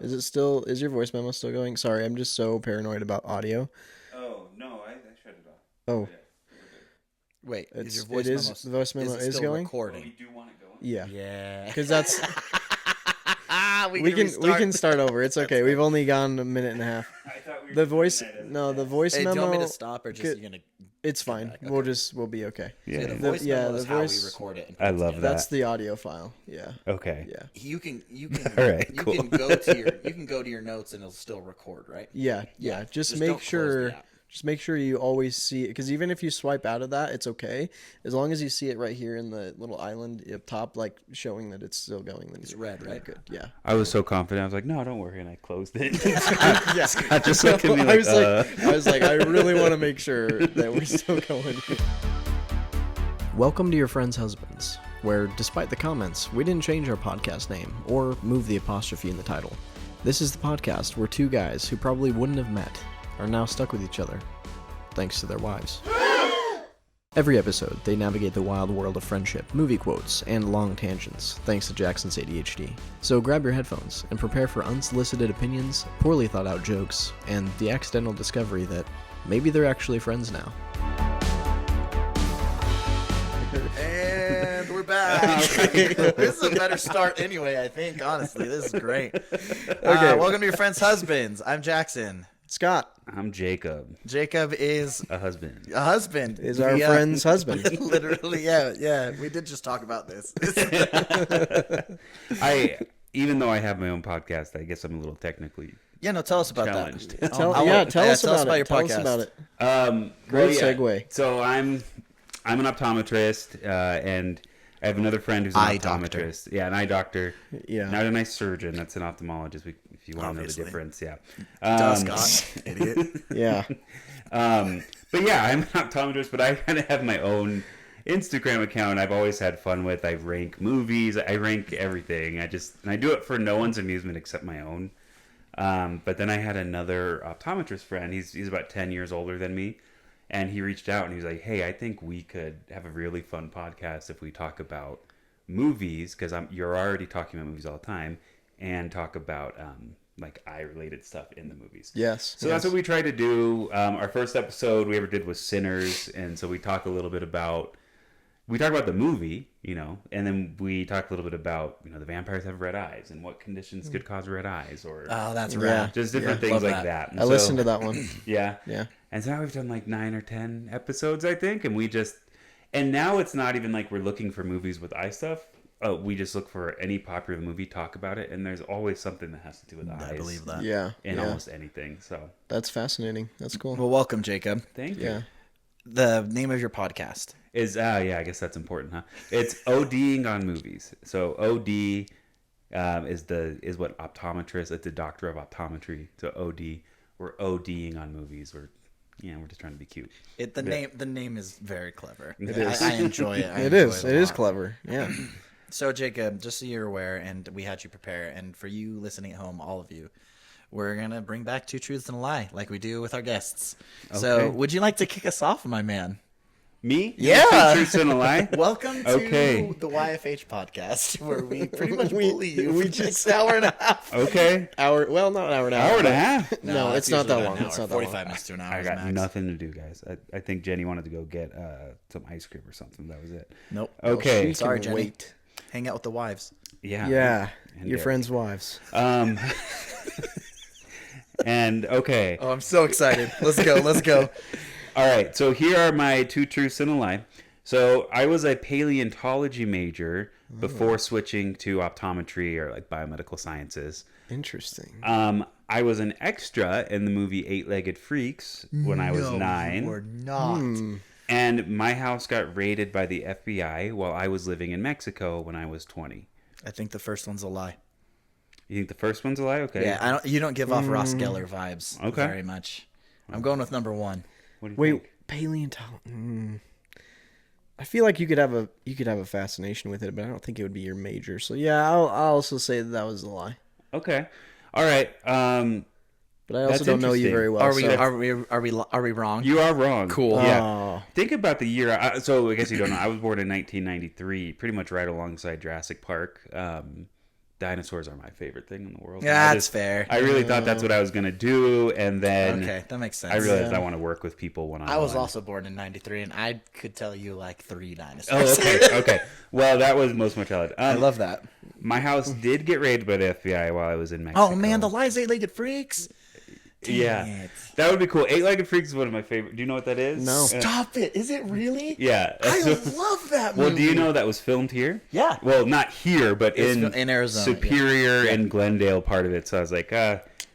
Is your voice memo still going? Sorry, I'm just so paranoid about audio. Oh, no, I shut it off. Oh. Wait, The voice memo is still going? recording? Oh, you do want it going? Yeah. Yeah. Because that's... we can start over. It's okay. We've only gone a minute and a half. I thought we were The voice... doing that as a No, the test. voice Hey, do memo... you want me to stop or just you gonna? It's fine. back? Okay. We'll be okay. Yeah, the Yeah. voice memo is the how we voice- record it. And I put it love together. That's the audio file. Yeah. Okay. Yeah. You can All right, you cool. can go to your notes and it'll still record, right? Yeah. Just make don't close sure... the app. Just make sure you always see it, because even if you swipe out of that, it's okay. As long as you see it right here in the little island up top, like showing that it's still going. Then It's red, right? Good. Yeah. I was so confident. I was like, no, don't worry. And I closed it. Yeah. Scott just looked at me like, I was like, I really want to make sure that we're still going. Welcome to Your Friends' Husbands, where, despite the comments, we didn't change our podcast name or move the apostrophe in the title. This is the podcast where two guys who probably wouldn't have met are now stuck with each other, thanks to their wives. Every episode, they navigate the wild world of friendship, movie quotes, and long tangents, thanks to Jackson's ADHD. So grab your headphones and prepare for unsolicited opinions, poorly thought out jokes, and the accidental discovery that maybe they're actually friends now. And we're back. This is a better start anyway, I think, honestly. This is great. Okay. Welcome to Your Friends' Husbands. I'm Jackson. Scott I'm Jacob, Jacob is a husband. a husband. is our friend's husband. Literally, yeah. We did just talk about this. Even though I have my own podcast, I guess I'm a little technically Yeah, no, tell us about challenged. that. Tell us about your Tell us podcast. about it. Great segue. So I'm an optometrist, and I have another friend who's an Eye doctor. optometrist. Yeah, an eye doctor. Yeah. Not an eye surgeon. That's an ophthalmologist. If you want Obviously. to know the difference, yeah. Duh, Scott, idiot. Yeah. But yeah, I'm an optometrist, but I kind of have my own Instagram account I've always had fun with. I rank movies. I rank everything. And I do it for no one's amusement except my own. But then I had another optometrist friend. He's about 10 years older than me. And he reached out and he was like, hey, I think we could have a really fun podcast if we talk about movies, because you're already talking about movies all the time, and talk about like eye-related stuff in the movies. Yes. So that's what we tried to do. Our first episode we ever did was Sinners, and so we talk a little bit about the movie, and then we talk a little bit about, the vampires have red eyes and what conditions could cause red eyes, or Oh, that's Yeah. rad. just different Yeah. things Love like that. that. And I listened to that one. Yeah. Yeah. And so now we've done like 9 or 10 episodes, I think, and now it's not even like we're looking for movies with eye stuff. We just look for any popular movie, talk about it, and there's always something that has to do with eyes. I believe that. Yeah. In Yeah. almost anything. So That's fascinating. That's cool. Well, welcome, Jacob. thank you. Yeah. The name of your podcast. Yeah, I guess that's important, huh? It's OD'ing on movies. So OD is what optometrist. It's a doctor of optometry. So OD, we're OD'ing on movies. We're just trying to be cute. The name is very clever. It is. I enjoy it. It is clever. Yeah. So, Jacob, just so you're aware, and we had you prepare, and for you listening at home, all of you, we're going to bring back Two Truths and a Lie, like we do with our guests. So, Okay. would you like to kick us off, my man? Me? Yeah. Two Truths and a Lie? Welcome to Okay. the YFH podcast, where we pretty much bully you for just an hour and a half. Okay. Not an hour and a half. Hour and a half? No, it's not that long. It's not that 45 long. minutes to an hour. I got max. nothing to do, guys. I think Jenny wanted to go get some ice cream or something. That was it. Nope. Okay. She Sorry, can Jenny. wait. Hang out with the wives. Yeah. Yeah. And Your Derek. friends' wives. And okay. Oh, I'm so excited. Let's go. Let's go. All right. So here are my 2 truths and a lie. So I was a paleontology major before switching to optometry or like biomedical sciences. Interesting. I was an extra in the movie 8-Legged Freaks when I was 9. We're not. And my house got raided by the FBI while I was living in Mexico when I was 20. I think the first one's a lie. You think the first one's a lie? Okay. Yeah, you don't give off Ross Geller vibes Okay. very much. I'm going with number one. What do you Wait, think? paleontology. I feel like you could have a fascination with it, but I don't think it would be your major. So yeah, I'll also say that was a lie. Okay. All right. But I also That's don't know you interesting. very well. Are we wrong? You are wrong. Cool. Yeah. Oh. Think about the year. So I guess you don't know. I was born in 1993, pretty much right alongside Jurassic Park. dinosaurs are my favorite thing in the world. Yeah, that's fair. I really thought that's what I was gonna do, and then Okay, that makes sense. I realized Yeah. I want to work with people when I was also born in '93, and I could tell you like 3 Oh, dinosaurs. okay. Well, that was most of my childhood. I love that. My house did get raided by the FBI while I was in Mexico. Oh man, the Lies 8-Legged Freaks. Dang Yeah, it. that would be cool. 8-Legged Freaks is one of my favorite. Do you know what that is? No. Stop it! Is it really? Yeah. I love that movie. Well, do you know that was filmed here? Yeah. Well, not here, but It's in in Arizona, Superior and Glendale part of it. So I was like,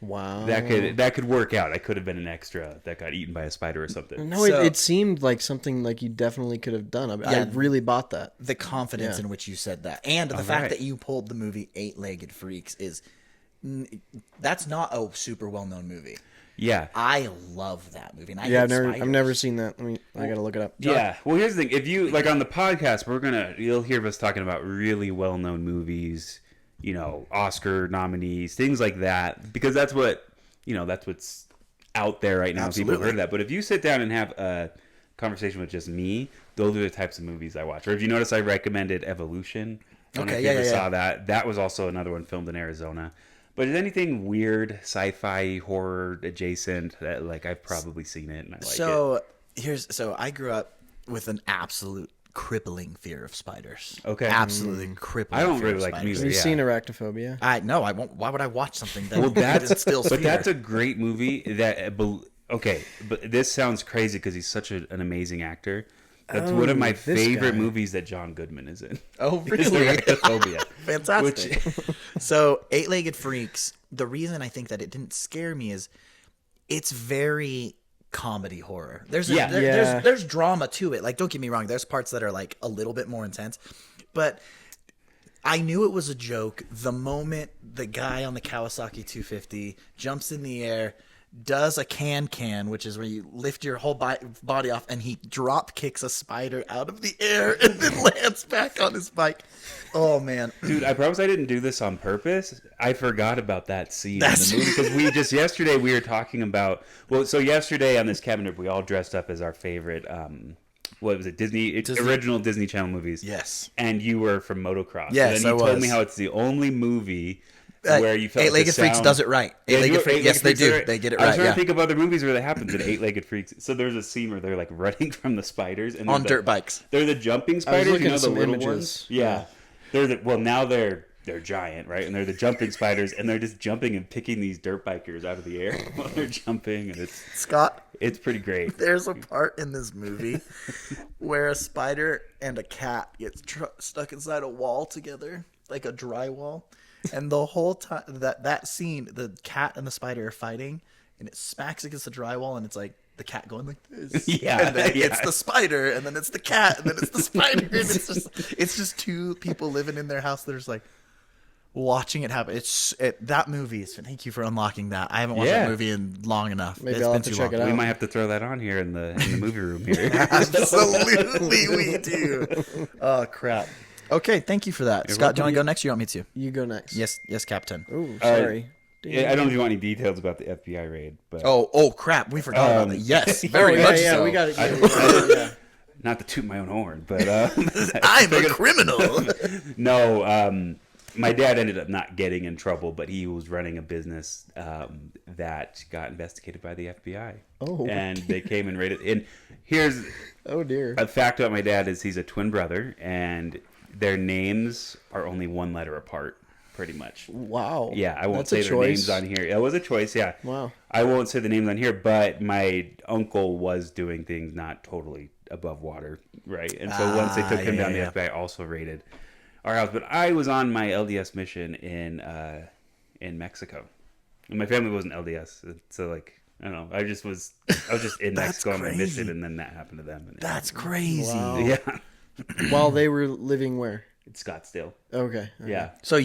Wow. that could work out. I could have been an extra that got eaten by a spider or something. No, So- it seemed like something like you definitely could have done. I Yeah. really bought that. The confidence Yeah. in which you said that, and the All fact right. that you pulled the movie 8-Legged Freaks is that's not a super well known movie. Yeah. I love that movie. And I Yeah, hate I've spiders. never seen that. I gotta look it up. Yeah. Well, here's the thing. If you like on the podcast, you'll hear us talking about really well-known movies, Oscar nominees, things like that, because that's what's out there right now. People have heard of that. But if you sit down and have a conversation with just me, those are the types of movies I watch. Or if you notice, I recommended Evolution. I don't know if you ever saw that. That was also another one filmed in Arizona. But is anything weird, sci-fi, horror adjacent that I've probably seen it and I like it. So I grew up with an absolute crippling fear of spiders. Okay. Absolutely crippling. I don't fear really of like spiders. music. Have you Yeah. seen Arachnophobia? I won't. Why would I watch something that Well, instills but fear? that's a great movie. Okay, but this sounds crazy because he's such an amazing actor. That's one of my this favorite guy. movies that John Goodman is in. Oh, It's really? Arachnophobia. Fantastic. So, 8-Legged Freaks, the reason I think that it didn't scare me is it's very comedy horror. There's Yeah. there's drama to it. Like, don't get me wrong, there's parts that are like a little bit more intense, but I knew it was a joke the moment the guy on the Kawasaki 250 jumps in the air, does a can, which is where you lift your whole body off, and he drop kicks a spider out of the air and then lands back on his bike. Oh man, Dude, I promise I didn't do this on purpose. I forgot about that scene in the movie because yesterday we were talking about. Well, so yesterday on this cabinet we all dressed up as our favorite. What was it? Disney original Disney Channel movies. Yes. And you were from motocross. Yes, And then you I told was. me how it's the only movie where you felt 8-Legged Freaks does it right. 8-Legged Freaks, yes, they do. They get it I was right. trying Yeah. to think of other movies where that happens in 8-Legged Freaks. So there's a scene where they're running from the spiders and On dirt bikes. They're the jumping spiders, looking at the some little images. ones. Yeah. Now they're giant, right? And they're the jumping spiders, and they're just jumping and picking these dirt bikers out of the air while they're jumping, and Scott, it's pretty great. there's a part in this movie where a spider and a cat get stuck inside a wall together, like a drywall, and the whole time that scene, the cat and the spider are fighting, and it smacks against the drywall, and it's like the cat going like this, Yeah, and then yeah. it's the spider, and then it's the cat, and then it's the spider, and it's just two people living in their house that are just like watching it happen. That movie is. Thank you for unlocking that. I haven't watched Yeah. that movie in long enough. Maybe It's I'll been have to too check long. it out. We might have to throw that on here in the movie room here. Absolutely, we do. Oh crap. Okay, thank you for that, Scott. Do you want to go next? Or you want me to? You go next. Yes, Captain. Oh, sorry. Yeah, I don't know if you want any details about the FBI raid, but Oh crap! We forgot about that. Yes, very yeah, much yeah, so. we got it. Yeah. not to toot my own horn, but I'm a criminal. no. My dad ended up not getting in trouble, but he was running a business that got investigated by the FBI. Oh. And they came and raided. And here's Oh dear. a fact about my dad is he's a twin brother, and their names are only one letter apart, pretty much. Wow. Yeah, I won't That's a say their names choice. on here. It was a choice, yeah. Wow. I won't say the names on here, but my uncle was doing things not totally above water, right? And so once they took him down, the FBI also raided our house. But I was on my LDS mission in Mexico, and my family wasn't LDS, so I don't know. I was just in Mexico on my crazy. mission, and then that happened to them. And That's crazy. Wow. yeah, While they were living where? it's Scottsdale. Okay. Yeah. So,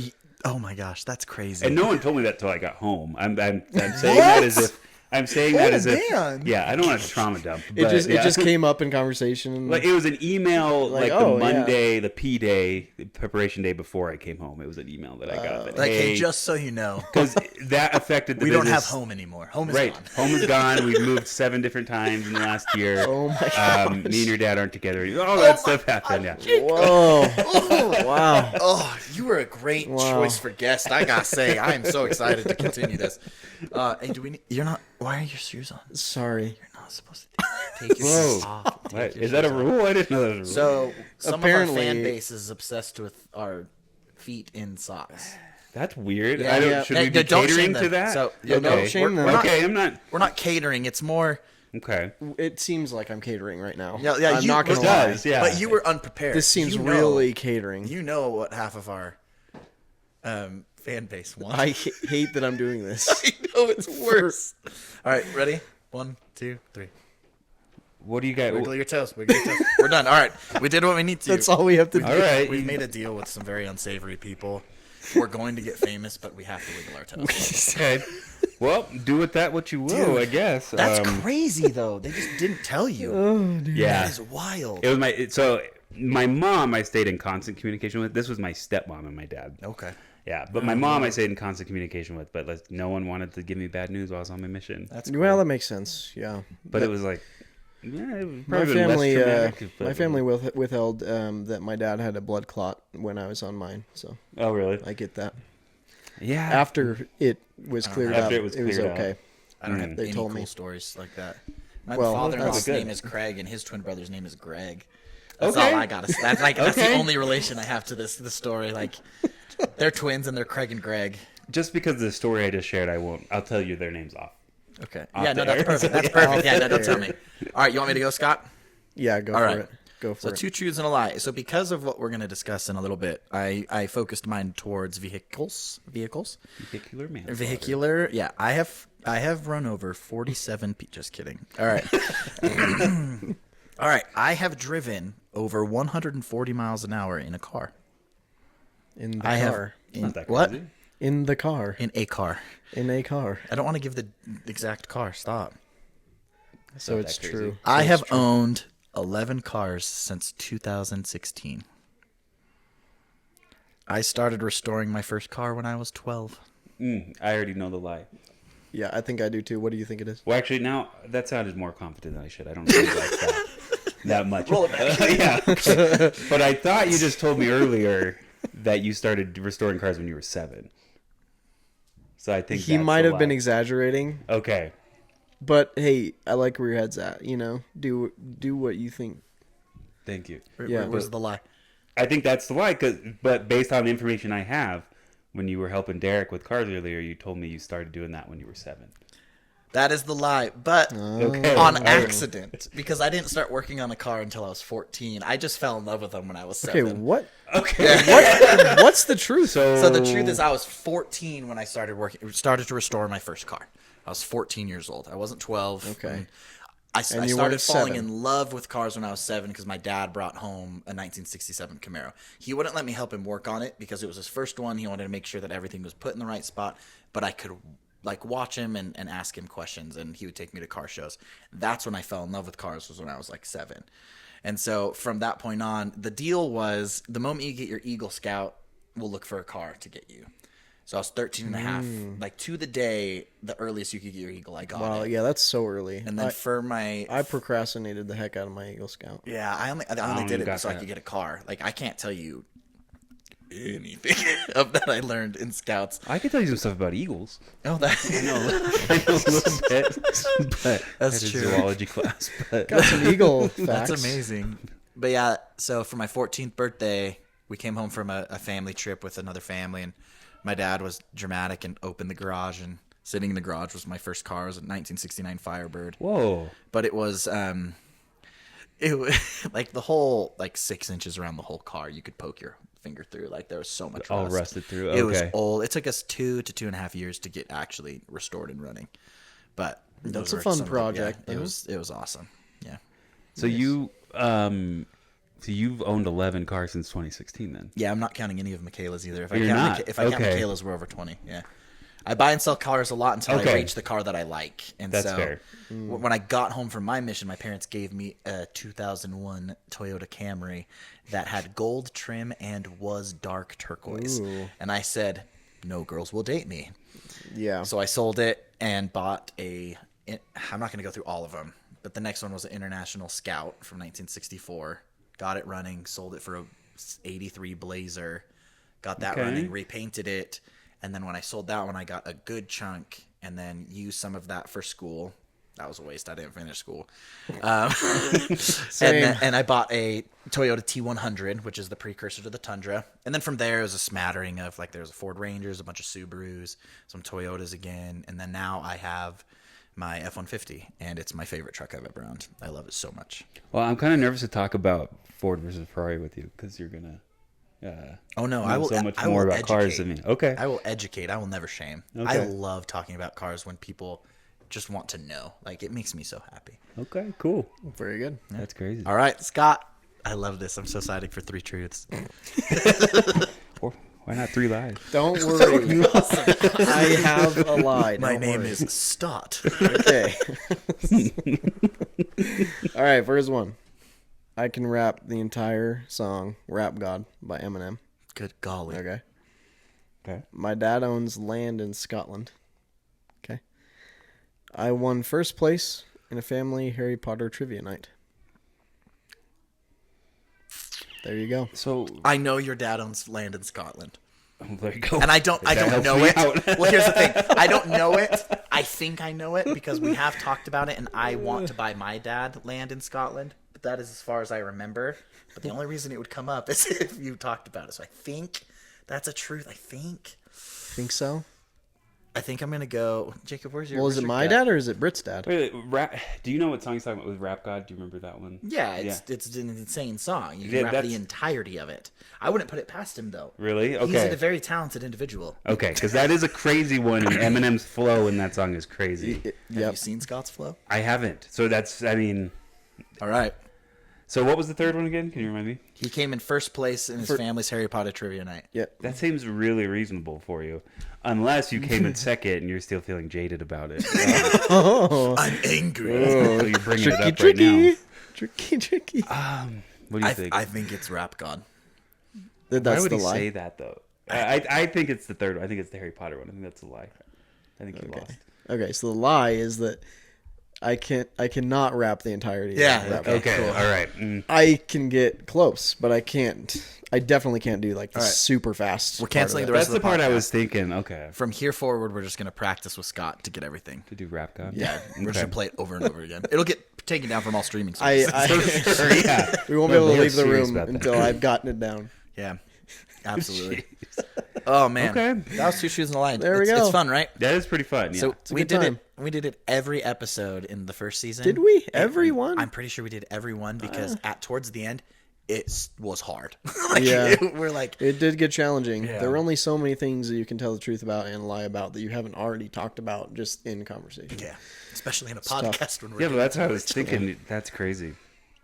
oh my gosh, that's crazy. And no one told me that till I got home. I'm saying that as if I'm saying that as if man. I don't want to trauma dump. It But it just came up in conversation. like it was an email Like, the oh, yeah. Monday, the P day, the preparation day before I came home. It was an email that I got. That, Like, hey, just so you know, because that affected the we don't have business. home anymore. Home is Right, gone. home is gone. We've moved 7 different times in the last year. Oh my gosh. Me and your dad aren't together anymore. All that stuff happened. Yeah. Whoa! Wow! Oh, you were a great choice for guest. I gotta say, I am so excited to continue this. Hey, do we? You're not. Why are your shoes on? Sorry. You're not supposed to take your shoes off. Take What? your Is that a shoes off. rule? I didn't know that was a rule. So some Apparently- of our fan base is obsessed with our feet in socks. That's weird. Yeah, I don't. yeah. Should we be Don't shame catering them. to that? So, Yeah, no, don't shame them. we're not- Okay, I'm not. We're not catering. It's more. Okay. It seems like I'm catering right now. Yeah, I'm not gonna it lie. does, yeah. But you were unprepared. This seems You know- really catering. You know what half of our fan base wants. I hate that I'm doing this. I know it's worse. All right, ready? 1, 2, 3. What do you guys? Wiggle your toes. Wiggle your toes. We're done. All right, we did what we need to. That's all we have to do. All right. We've made a deal with some very unsavory people. We're going to get famous, but we have to wiggle our toes. Okay. Well, do with that what you will, I guess. That's crazy, though. They just didn't tell you. Yeah. That is wild. It was my mom. I stayed in constant communication with. This was my stepmom and my dad. Okay. Yeah, but my mom I stayed in constant communication with. But like, no one wanted to give me bad news while I was on my mission. That's Well, that makes sense. Yeah. But it was like, yeah, it was My probably been family, less traumatic, but- my family withheld that my dad had a blood clot when I was on mine, so Oh, really? I get that. Yeah. After it was cleared After up, it was cleared up. okay. I don't have They any told cool me. stories like that. My Well, father-in-law's that's good. name is Craig, and his twin brother's name is Greg. That's Okay. all I got. That's like that's the Okay. only relation I have to the story. Like, they're twins and they're Craig and Greg. Just because of the story I just shared, I'll tell you their names off. Okay. Off Yeah, no, the that's air. perfect. That's perfect. Yeah, no, don't tell me. All right, you want me to go, Scott? Yeah, go All for right. it. Go for So it. 2 truths and a lie. So because of what we're going to discuss in a little bit, I focused mine towards vehicles. Vehicular man. Vehicular. Yeah, I have run over 47 just kidding. All right. All right, I have driven over 140 miles an hour in a car. In the I have car. Not that what? crazy. In the car. In a car. In a car. I don't want to give the exact car. Stop. So not it's that crazy. true. I So have it's true. owned 11 cars since 2016. I started restoring my first car when I was 12. I already know the lie. Yeah, I think I do too. What do you think it is? Well, actually, now that sounded more confident than I should. I don't think like that much. Yeah. But I thought you just told me earlier that you started restoring cars when you were 7. So I think He that's might the have been lie. exaggerating, Okay. but hey, I like where your head's at. You know, do what you think. Thank you. Yeah, Where's the lie? I think that's the lie. But based on the information I have, when you were helping Derek with cars earlier, you told me you started doing that when you were 7. That is the lie, but Okay. on All right. accident, because I didn't start working on a car until I was 14. I just fell in love with them when I was 7. Okay, what? Okay. What's the truth? So the truth is, I was 14 when I started to restore my first car. I was 14 years old. I wasn't 12. Okay. And I And you started weren't falling 7. in love with cars when I was 7 because my dad brought home a 1967 Camaro. He wouldn't let me help him work on it because it was his first one. He wanted to make sure that everything was put in the right spot, but I could like watch him and ask him questions, and he would take me to car shows. That's when I fell in love with cars, was when I was like 7. And so from that point on, the deal was the moment you get your Eagle Scout, we'll look for a car to get you. So I was 13 and a half, like to the day, the earliest you could get your Eagle, I got Wow, it. yeah, that's so early. And then for my I procrastinated the heck out of my Eagle Scout. yeah, I only don't did it got so I that. could get a car. Like I can't tell you anything of that I learned in Scouts. I could tell you some stuff about eagles. Oh, that I know a little bit, but That's I had a true. zoology class. But Got some Eagle facts. that's amazing. But yeah, so for my 14th birthday, we came home from a family trip with another family, and my dad was dramatic and opened the garage, and sitting in the garage was my first car. It was a 1969 Firebird. whoa, But it was it was like the whole like 6 inches around the whole car you could poke your finger through. Like there was so much all rust. rusted through. It was Okay. old. It took us 2 to 2.5 years to get actually restored and running. But That's those a were fun some of the- project, yeah, though. it was awesome. Yeah. So you've owned 11 cars since 2016 then? Yeah, I'm not counting any of Michaela's either. If I You're count not? if I count Okay. Michaela's, we're over 20. Yeah. I buy and sell cars a lot until I Okay. reach the car that I like. And That's so fair. when I got home from my mission, my parents gave me a 2001 Toyota Camry that had gold trim and was dark turquoise. Ooh. And I said, no girls will date me. Yeah. So I sold it and bought I'm not going to go through all of them, but the next one was an International Scout from 1964. Got it running, sold it for a 83 Blazer. Got that Okay. running, repainted it. And then when I sold that one, I got a good chunk and then used some of that for school. That was a waste. I didn't finish school. Same. And I bought a Toyota T100, which is the precursor to the Tundra. And then from there, it was a smattering of, like, there was a Ford Rangers, a bunch of Subarus, some Toyotas again. And then now I have my F-150, and it's my favorite truck I've ever owned. I love it so much. Well, I'm kind of nervous to talk about Ford versus Ferrari with you because you're gonna. Oh, no. know I will so much I more will about cars educate. than me. Okay. I will educate. I will never shame. I Okay. love talking about cars when people just want to know. Like, it makes me so happy. Okay. Cool. Very good. That's crazy. All right, Scott. I love this. I'm so excited for 3 truths. Or why not 3 lies? Don't worry. I have a lie. My Don't name worry. is Stott. Okay. All right, first one. I can rap the entire song "Rap God" by Eminem. Good golly. Okay. Okay. My dad owns land in Scotland. Okay. I won first place in a family Harry Potter trivia night. There you go. So I know your dad owns land in Scotland. there you go. And I don't helps know me it. out. Well, here's the thing. I don't know it. I think I know it because we have talked about it and I want to buy my dad land in Scotland. But that is as far as I remember. But the only reason it would come up is if you talked about it. So I think that's a truth. I think I'm going to go. Jacob, where's your Well, is it my dad or is it Brit's dad? Wait, rap. Do you know what song he's talking about with Rap God? Do you remember that one? Yeah, it's an insane song. You Yeah, can rap that's- the entirety of it. I wouldn't put it past him, though. Really? He's a Okay. very talented individual. Okay, because that is a crazy one, and Eminem's flow in that song is crazy. Have Yep. you seen Scott's flow? I haven't. So that's, I mean, All right. so what was the third one again? Can you remind me? He came in first place in his family's Harry Potter trivia night. Yep. That seems really reasonable for you. Unless you came in second and you're still feeling jaded about it. Oh. I'm angry. So you're bringing it up Tricky. right Tricky. now. What do you think? I think it's Rap God. That's Why would the he lie. say that, though? I think it's the third one. I think it's the Harry Potter one. I think that's a lie. I think you lost. Okay, so the lie is that I cannot rap the entirety. Yeah, of Rap okay. God. Okay, Cool. all right. Mm. I can get close, but I can't. I definitely can't do like the All right. super fast. We're part of canceling it. the rest That's of the the part I podcast. was thinking. Okay. From here forward, we're just going to practice with Scott to get everything. To do Rap God? Yeah, we're just Okay. going to play it over and over again. It'll get taken down from all streaming I, services. Sure, yeah. we won't be No, able to they're leave the serious room about that. until I've gotten it down. Yeah, absolutely. Oh, man. Okay. That was 2 shoes in the line. There we It's go. fun, right? That is pretty fun. Yeah. So a we good did time. it. We did it every episode in the first season. Did we? Every one? I'm pretty sure we did every one because towards the end, it was hard. Like, Yeah. we're like, It did get challenging. Yeah. There were only so many things that you can tell the truth about and lie about that you haven't already talked about just in conversation. yeah, especially in a tough. podcast when we're yeah, but doing that's how I it. was thinking. That's crazy.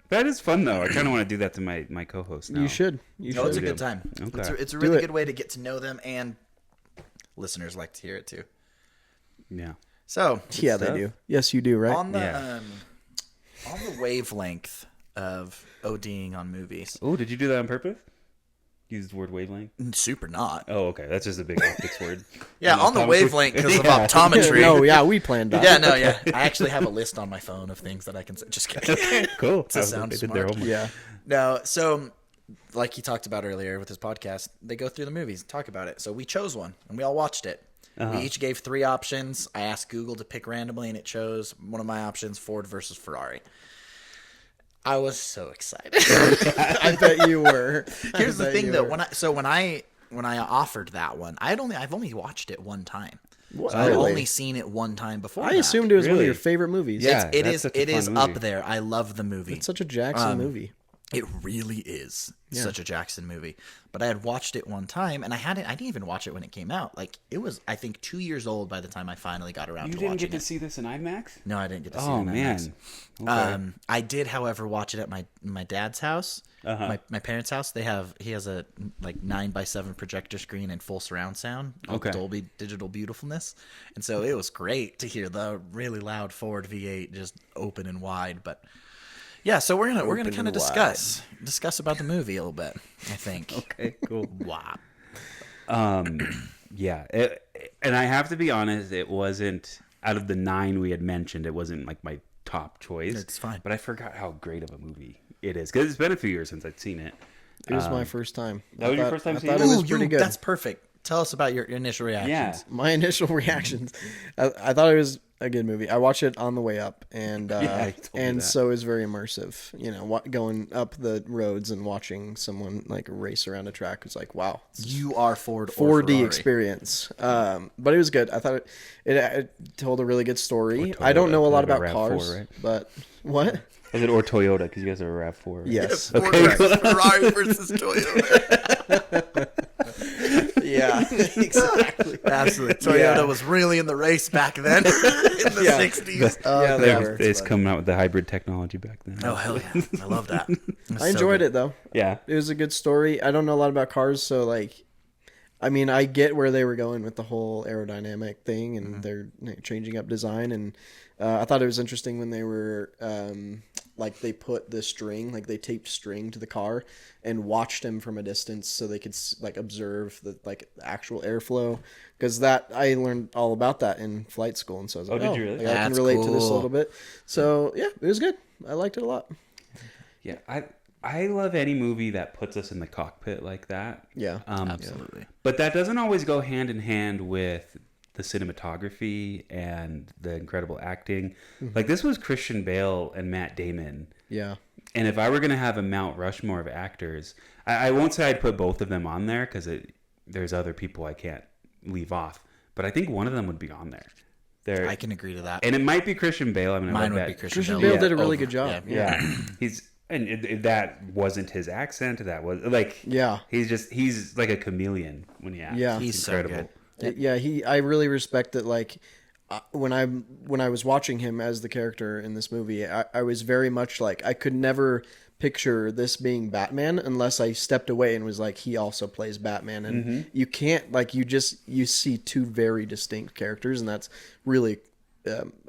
That is fun, though. I kind of want to do that to my co-host now. You should. You No, it's a should. good time. Okay. It's a really it. good way to get to know them, and listeners like to hear it too. Yeah. So Yeah, they stuff. do. Yes, you do, right? on the Yeah. on the wavelength of OD'ing on movies, Oh, did you do that on purpose? Use the word wavelength? super not. Oh, okay. That's just a big optics word. Yeah, An on the optometrist? wavelength because of Yeah. optometry. no, yeah, we planned that. Yeah, no, yeah. I actually have a list on my phone of things that I can say. Just kidding. Cool. To sound they did their smart. homework. Yeah. No, so like he talked about earlier with his podcast, they go through the movies and talk about it. So we chose one and we all watched it. We each gave 3 options. I asked Google to pick randomly and it chose one of my options, Ford versus Ferrari. I was so excited. I bet you were. Here's I the bet thing you though, were. when I offered that one, I've only watched it one time. What? So I've Really? only seen it one time before. I that. assumed it was one of Really? your favorite movies. Yeah. It that's is such a it fun is movie. up there. I love the movie. It's such a Jackson movie. It really is Yeah. such a Jaxon movie. But I had watched it one time, and I didn't even watch it when it came out. Like, it was, I think, 2 years old by the time I finally got around You to didn't watching get to it. see this in IMAX? No, I didn't get to see it Oh, in man. IMAX. Okay. I did, however, watch it at my dad's house, Uh-huh. my parents' house. He has a like 9x7 projector screen and full surround sound, with Okay. Dolby digital beautifulness, and so it was great to hear the really loud Ford V8 just open and wide. But yeah, so we're gonna Open kind of and discuss about the movie a little bit. I think. Okay, cool. Wow. Yeah, and I have to be honest, it wasn't, out of the 9 we had mentioned, it wasn't like my top choice. It's fine. But I forgot how great of a movie it is, because it's been a few years since I'd seen it. It was my first time. That was your first time I seeing thought it? it was Ooh, pretty good. That's perfect. Tell us about your initial reactions. Yeah. My initial reactions, I thought it was a good movie. I watched it on the way up, and Yeah, you told me and that. so it was very immersive. You know, going up the roads and watching someone like race around a track was like, wow, You are Ford or 4D Ferrari. experience. But it was good. I thought it told a really good story. Or I don't know a Toyota, lot they have about a cars, RAV4, right? but what? Is it or Toyota? Because you guys are a RAV4. Right? Yes. Ford Okay, versus Ferrari versus Toyota. Yeah. Exactly. Absolutely. Toyota Yeah. was really in the race back then in the Yeah. 60s. Yeah, they were. It's coming out with the hybrid technology back then. Oh, hell yeah. I love that. I enjoyed it though. Yeah. It was a good story. I don't know a lot about cars, so like, I mean, I get where they were going with the whole aerodynamic thing, and they're changing up design. And I thought it was interesting when they were like they put the string, like they taped string to the car and watched him from a distance, so they could like observe the like actual airflow. Because that I learned all about that in flight school, and so I was like, did you really? like, I can That's relate to this a cool. little bit. So yeah, it was good. I liked it a lot. Yeah. I love any movie that puts us in the cockpit like that. Yeah. Absolutely. But that doesn't always go hand in hand with the cinematography and the incredible acting. Like, this was Christian Bale and Matt Damon. Yeah. And if I were going to have a Mount Rushmore of actors, I won't say I'd put both of them on there, because there's other people I can't leave off. But I think one of them would be on there. I can agree to that. And it might be Christian Bale. I mean, Mine would bet. be Christian Christian Bale. Bale did a really Over- good job. Yeah. Yeah, that wasn't his accent. That was like, Yeah. he's like a chameleon when he acts. Yeah. It's He's so incredible. good. Yeah, I really respect that. Like, when I was watching him as the character in this movie, I was very much like, I could never picture this being Batman unless I stepped away and was like, he also plays Batman, and you can't, like, you see two very distinct characters, and that's really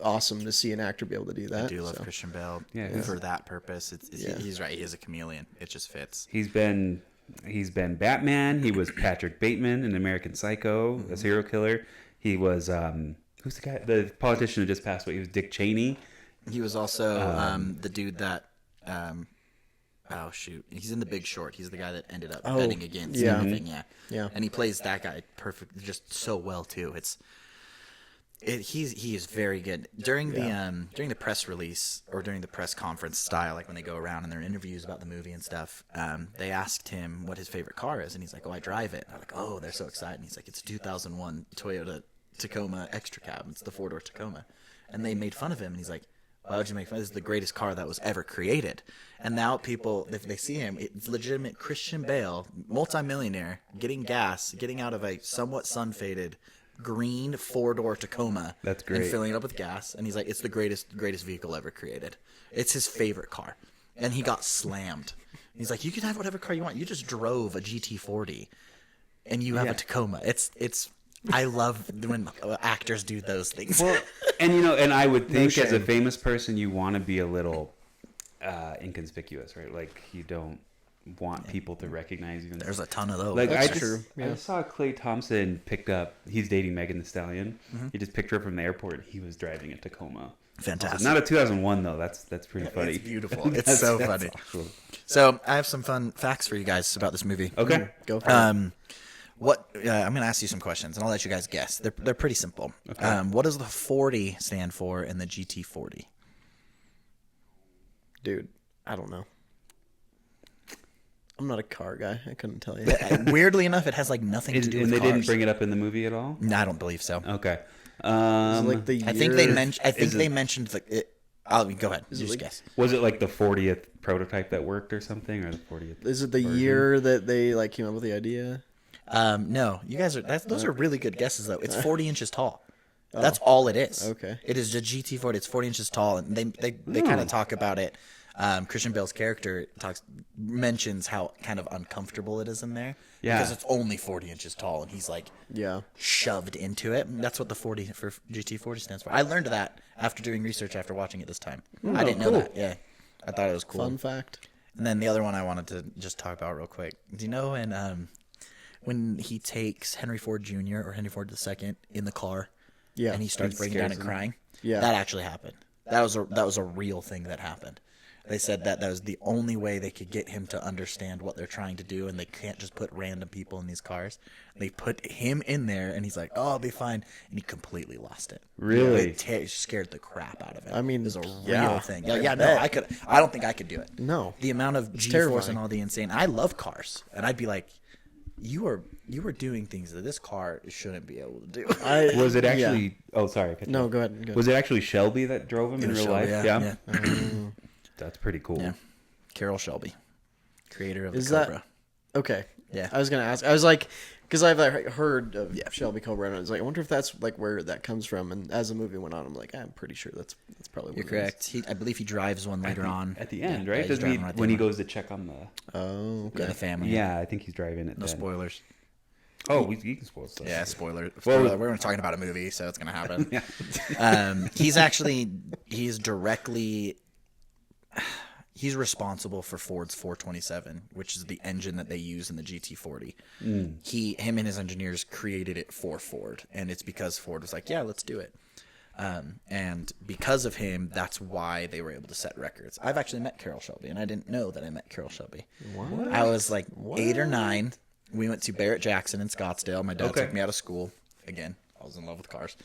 awesome to see an actor be able to do that. I do love so. Christian Bale Yeah. for that purpose. Yeah. He's right. He is a chameleon. It just fits. He's been Batman. He was Patrick Bateman in American Psycho, a serial killer. He was who's the guy? The politician who just passed away. He was Dick Cheney. He was also the dude that. Oh shoot! He's in The Big Short. He's the guy that ended up betting against yeah. everything. Yeah, Yeah. And he plays that guy perfect, just so well too. He is very good during the press release or during the press conference style, like when they go around and their interviews about the movie and stuff. They asked him what his favorite car is, and he's like, "Oh, I drive it." And they're like, "Oh, they're so excited." And he's like, "It's a 2001 Toyota Tacoma Extra Cab. It's the 4-door Tacoma." And they made fun of him, and he's like, "Why would you make fun? This is the greatest car that was ever created." And now people, if they see him, it's legitimate Christian Bale, multimillionaire, getting gas, getting out of a somewhat sun-faded green 4-door Tacoma. That's great. And filling it up with gas. And he's like, it's the greatest vehicle ever created. It's his favorite car. And he got slammed. He's like, you can have whatever car you want. You just drove a GT40 and you have a Tacoma. It's I love when actors do those things. Well, and I would think as a shame. famous person, you want to be a little inconspicuous, right? Like, you don't want people to recognize you. There's a ton of those. Like, That's I just true, yeah. I saw Klay Thompson picked up. He's dating Megan Thee Stallion. Mm-hmm. He just picked her up from the airport. And he was driving a Tacoma. Fantastic. Not a 2001 though. That's pretty funny. It's beautiful. It's so funny. Awesome. So I have some fun facts for you guys about this movie. Okay. Go for it. What I'm going to ask you some questions, and I'll let you guys guess. They're pretty simple. What does the 40 stand for in the GT40? Dude, I don't know. I'm not a car guy. I couldn't tell you. Weirdly enough, it has like nothing to do with And they cars. didn't bring it up in the movie at all. No, I don't believe so. Okay. It's like the I think year- they mentioned. I think they mentioned Go ahead. Is You it just like- guess. Was it like the 40th prototype that worked or something, or the 40th? Is it the version? year that they like came up with the idea? No, you guys those are really good guesses though. It's 40 inches tall. That's all it is. Okay. It is a GT40. It's 40 inches tall, and they kind of talk about it. Christian Bale's character mentions how kind of uncomfortable it is in there because it's only 40 inches tall, and he's like shoved into it. And that's what the 40 for GT40 stands for. I learned that after doing research after watching it this time. I didn't know that. Yeah, I thought it was cool. Fun fact. And then the other one I wanted to just talk about real quick. Do you know when he takes Henry Ford Jr. or Henry Ford II in the car? Yeah. And he starts It breaking down scares and him. crying. Yeah. That actually happened. That was a real thing that happened. They said that was the only way they could get him to understand what they're trying to do, and they can't just put random people in these cars. They put him in there, and he's like, "Oh, I'll be fine," and he completely lost it. Really? It scared the crap out of him. I mean, it was a yeah. real thing. Yeah, no, I don't think I could do it. No. The amount of G-force terrifying. and all the insane. I love cars, and I'd be like, you are doing things that this car shouldn't be able to do. Was it Yeah. actually? Oh, sorry. I cut you No, off. go ahead. Was it actually Shelby that drove him in real life? Yeah. That's pretty cool. Yeah. Carroll Shelby, creator of Is the that Cobra. okay? Yeah. I was gonna ask. I was like, because I've heard of Shelby Cobra, and I was like, I wonder if that's like where that comes from. And as the movie went on, I'm like, I'm pretty sure that's probably what You're it is. correct. I believe he drives one later on At the end, Yeah, right? he's Doesn't he, driving right when he there. goes to check on the Oh, okay. The family. Yeah, I think he's driving it. No then. spoilers. Oh, you can spoil stuff. Yeah, spoiler. Well, Spoiler. We're talking about a movie, so it's gonna happen. He's directly. He's responsible for Ford's 427, which is the engine that they use in the GT40. Him and his engineers created it for Ford, and it's because Ford was like, "Yeah, let's do it." And because of him, that's why they were able to set records. I've actually met Carroll Shelby, and I didn't know that I met Carroll Shelby. What? I was like 8 or 9. We went to Barrett Jackson in Scottsdale. My dad took me out of school. Again, I was in love with cars.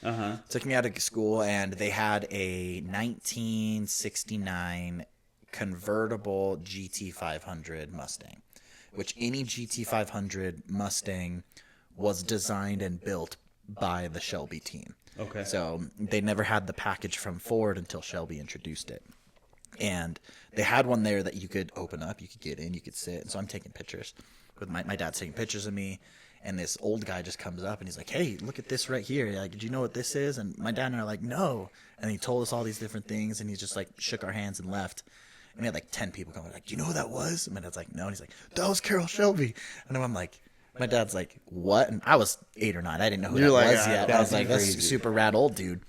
Took me out of school, and they had a 1969 convertible GT500 Mustang, which any GT500 Mustang was designed and built by the Shelby team. Okay. So they never had the package from Ford until Shelby introduced it. And they had one there that you could open up, you could get in, you could sit. And so I'm taking pictures. With my dad's taking pictures of me, and this old guy just comes up and he's like, "Hey, look at this right here. Like, did you know what this is?" And my dad and I are like, "No." And he told us all these different things, and he just like shook our hands and left. And we had like 10 people coming, like, "Do you know who that was?" And my dad's like, "No." And he's like, "That was Carroll Shelby." And I'm like, my dad's like, "What?" And I was 8 or 9. I didn't know who You're that like, was yet. I that's was like, "That's crazy. a super rad old dude."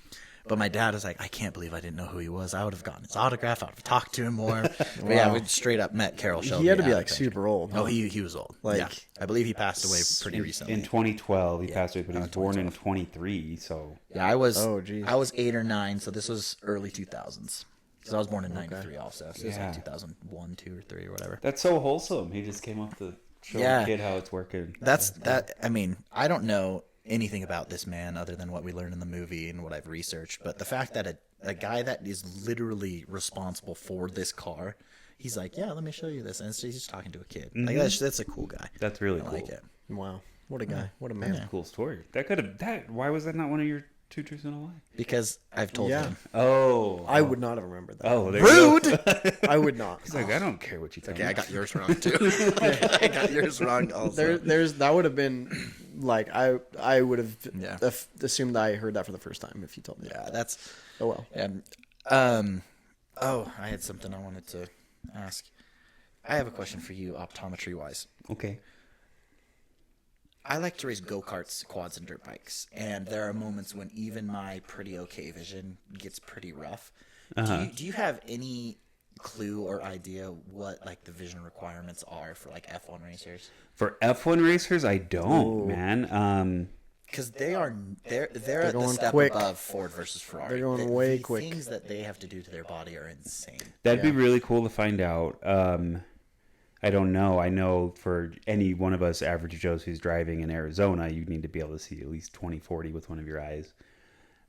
But my dad was like, "I can't believe I didn't know who he was. I would have gotten his autograph. I would have talked to him more." But yeah, we straight up met Carroll Shelby. He had to be at like a super old. Oh, huh? he was old. Like- Yeah. I believe he passed away pretty In recently. 2012, he passed away, but he was born in 2012. 23, so... Yeah, I was. Oh, geez. I was 8 or 9, so this was early 2000s. Because I was born in '93 also, so it was Yeah. like 2001, 2, or 3, or whatever. That's so wholesome. He just came up to show Yeah. the kid how it's working. That. I mean, I don't know anything about this man other than what we learned in the movie and what I've researched. But the fact that a guy that is literally responsible for this car, he's like, "Yeah, let me show you this," and he's just talking to a kid. Like that's a cool guy. That's really I cool. like it. Wow, what a guy, what a man. Yeah. Cool story. That could have... That. Why was that not one of your 2 truths and a lie? Because I've told Yeah. him. Oh. I would not have remembered that. Oh, there you go. Rude. I would not. He's like, I don't care what you tell Okay, me. I got yours wrong too. I got yours wrong also. There's that would have been like I would have Yeah. assumed I heard that for the first time if you told me. Yeah, that's. Oh well. And oh, I had something I wanted to ask. I have a question for you, optometry wise. Okay. I like to race go-karts, quads, and dirt bikes, and there are moments when even my pretty okay vision gets pretty rough. Do you have any clue or idea what like the vision requirements are for like F1 racers? For F1 racers, I don't, man. Because they're at the going step quick. above Ford versus Ferrari. They're going way the quick. Things that they have to do to their body are insane. That'd be really cool to find out. I don't know. I know for any one of us average Joes who's driving in Arizona, you need to be able to see at least 20/40 with one of your eyes.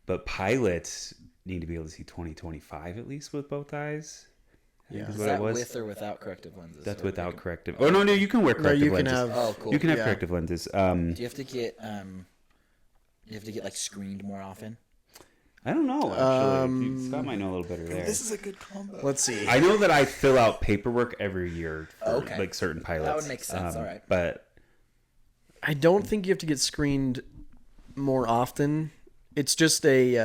But pilots need to be able to see 20/25 at least with both eyes. Yeah. Is what that it was. with or without corrective lenses? That's Or without like- corrective. Oh no, you can wear corrective you can lenses. have. Oh, cool. You can have Yeah. corrective lenses. Do you have to get like screened more often? I don't know, actually. Scott might know a little better there. This is a good combo. Let's see. I know that I fill out paperwork every year for Okay. like certain pilots. That would make sense, all right. But I don't think you have to get screened more often. It's just a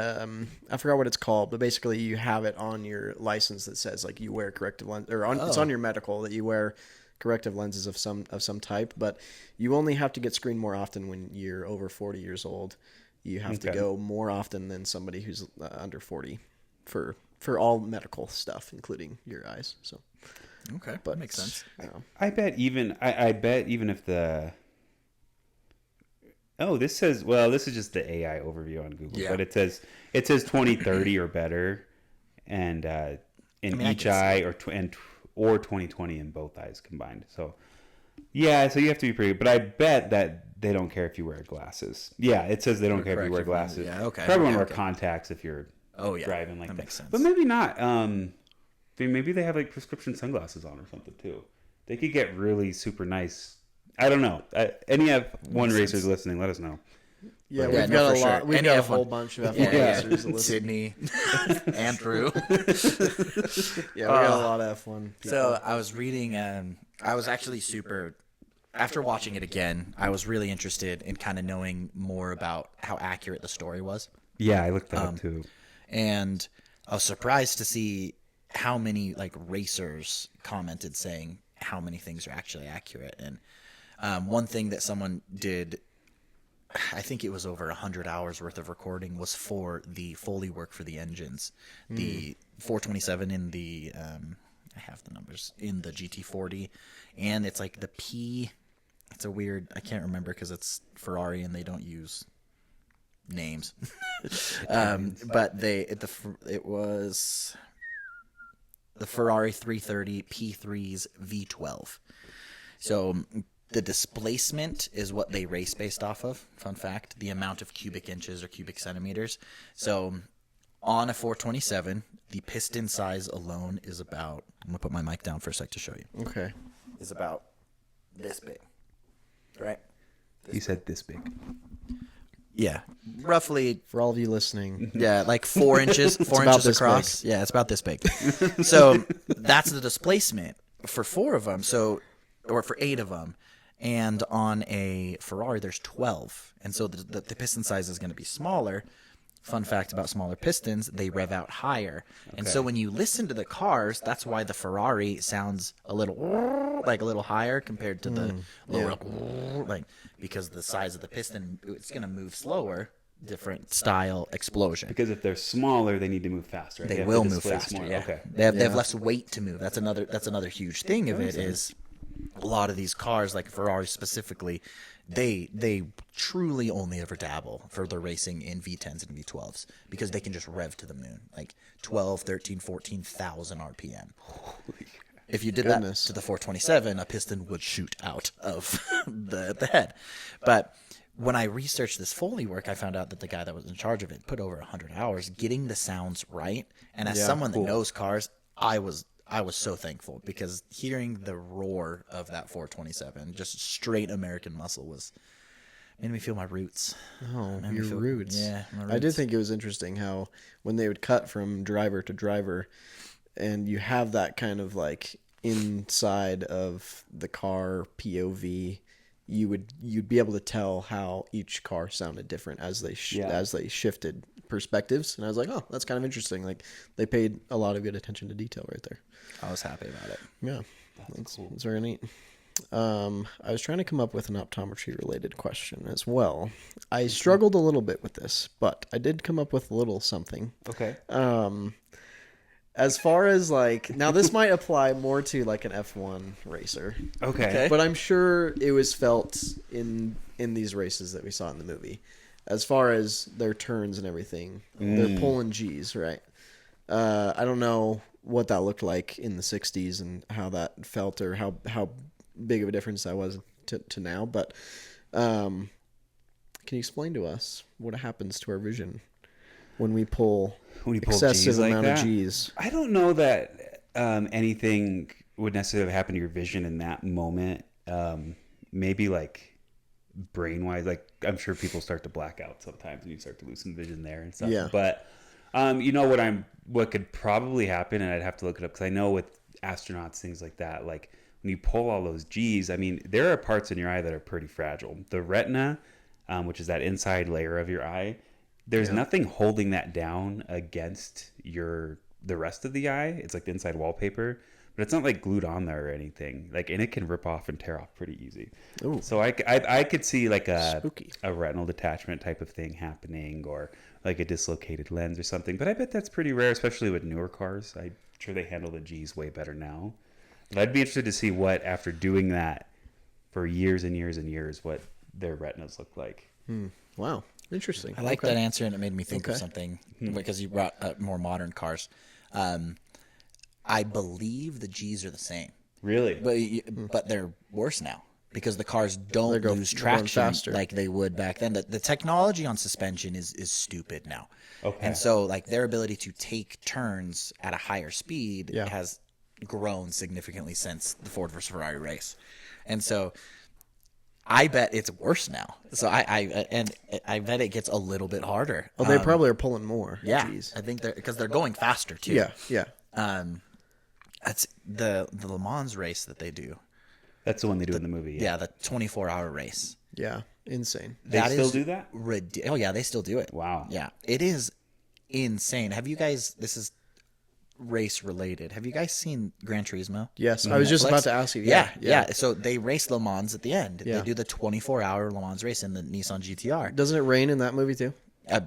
I forgot what it's called, but basically you have it on your license that says like you wear corrective lens, or it's on your medical that you wear corrective lenses of some type. But you only have to get screened more often when you're over 40 years old. You have to go more often than somebody who's under 40 for all medical stuff, including your eyes. So Okay, but makes sense. I bet even if the this is just the AI overview on Google, but it says 2030 or better, and in each eye or 2020 in both eyes combined. So yeah, so you have to be pretty. But I bet that they don't care if you wear glasses. Yeah, it says they don't care if you wear glasses. Yeah, okay. Everyone wear Okay. contacts if you're driving like that. Makes sense. But maybe not. Maybe they have like prescription sunglasses on or something too. They could get really super nice. I don't know. Any F1 racers listening, let us know. yeah, Yeah, we've no, got for a lot. sure. We've Any got a F1. whole bunch of F1 Yeah. racers that listen. Sydney, Andrew. Yeah, we got a lot of F1 people. So I was reading, I was actually after watching it again, I was really interested in kind of knowing more about how accurate the story was. Yeah, I looked that up too. And I was surprised to see how many like racers commented saying how many things are actually accurate. And one thing that someone did, I think it was over 100 hours worth of recording, was for the Foley work for the engines. The 427 in the I have the numbers in the GT40, and it's like the P. It's a weird. I can't remember because it's Ferrari and they don't use names. But it was the Ferrari 330 P3's V12. So the displacement is what they race based off of. Fun fact: the amount of cubic inches or cubic centimeters. So on a 427, the piston size alone is about. I'm gonna put my mic down for a sec to show you. Okay. Is about this big, right? You said this big. Yeah, roughly. For all of you listening, Yeah, like 4 inches, 4 about inches this across. Yeah, it's about this big. So that's the displacement for 4 of them. Or for 8 of them. And on a Ferrari, there's 12, and so the piston size is going to be smaller. Fun fact about smaller pistons, they rev out higher. And so when you listen to the cars, that's why the Ferrari sounds a little higher compared to the lower, like, because the size of the piston, it's going to move slower, different style explosion. Because if they're smaller, they need to move faster. Right? They have will to move displace faster. more. Yeah. Okay. They have less weight to move. That's another huge thing of it is a lot of these cars, like Ferrari specifically, they truly only ever dabble for their racing in V10s and V12s because they can just rev to the moon, like 12, 13, 14,000 RPM. If you did that to the 427, a piston would shoot out of the head. But when I researched this Foley work, I found out that the guy that was in charge of it put over 100 hours getting the sounds right. And as someone that knows cars, I was so thankful because hearing the roar of that 427, just straight American muscle, made me feel my roots. oh, your roots. Yeah, my I did roots. think it was interesting how when they would cut from driver to driver, and you have that kind of like inside of the car POV, you'd be able to tell how each car sounded different as they shifted perspectives. And I was like, oh, that's kind of interesting. Like they paid a lot of good attention to detail right there. I was happy about it. Yeah, that's cool. It's very neat. I was trying to come up with an optometry related question as well. I struggled a little bit with this, but I did come up with a little something. Okay. As far as like, now this might apply more to like an F1 racer. Okay. But I'm sure it was felt in these races that we saw in the movie. As far as their turns and everything, they're pulling G's, right? I don't know what that looked like in the 60s and how that felt or how big of a difference that was to now. But can you explain to us what happens to our vision when we pull excessive Gs like amount that? of G's? I don't know that anything would necessarily happen to your vision in that moment. Maybe like brain wise, like I'm sure people start to black out sometimes and you start to lose some vision there and stuff. Yeah. But You know what could probably happen, and I'd have to look it up because I know with astronauts, things like that, like when you pull all those G's, I mean, there are parts in your eye that are pretty fragile. The retina, which is that inside layer of your eye, there's nothing holding that down against the rest of the eye. It's like the inside wallpaper, but it's not like glued on there or anything. Like, and it can rip off and tear off pretty easy. Ooh. So I could see like Spooky. a retinal detachment type of thing happening, or like a dislocated lens or something. But I bet that's pretty rare, especially with newer cars. I'm sure they handle the G's way better now. But I'd be interested to see what, after doing that for years and years and years, what their retinas look like. Wow. Interesting. I like that answer, and it made me think of Okay. something because you brought up more modern cars. I believe the G's are the same, Really? but they're worse now because the cars don't They're lose going traction faster. like they would back then. The technology on suspension is stupid now. Okay. And so like their ability to take turns at a higher speed Yeah. has grown significantly since the Ford versus Ferrari race. And so I bet it's worse now. So I bet it gets a little bit harder. Oh, they probably are pulling more. Yeah, Jeez. I think because they're going faster too. Yeah. Yeah. That's the Le Mans race that they do. That's the one they do in the movie. Yeah, the 24-hour race. Yeah. Insane. They That still is do that? Oh yeah, they still do it. Wow. Yeah, it is insane. Have you guys? This is race related. Have you guys seen Gran Turismo? Yes. I was just Netflix? about to ask you. Yeah. So they race Le Mans at the end. Yeah. They do the 24-hour Le Mans race in the Nissan GTR. Doesn't it rain in that movie too? I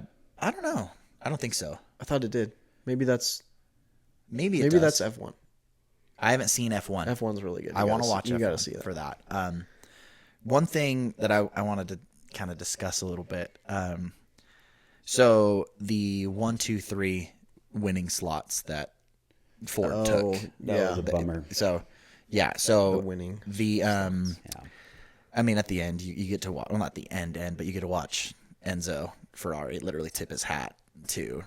don't know. I don't think so. I thought it did. Maybe that's Maybe it does. that's F1. I haven't seen F1. F1's really good. I want to watch You F1 got to see that. for that. One thing that I wanted to kind of discuss a little bit. So the 1, 2, 3 winning slots that Ford Oh, took. That was a bummer. So yeah, so The winning the Yeah. I mean at the end you get to watch, well not the end, but you get to watch Enzo Ferrari literally tip his hat to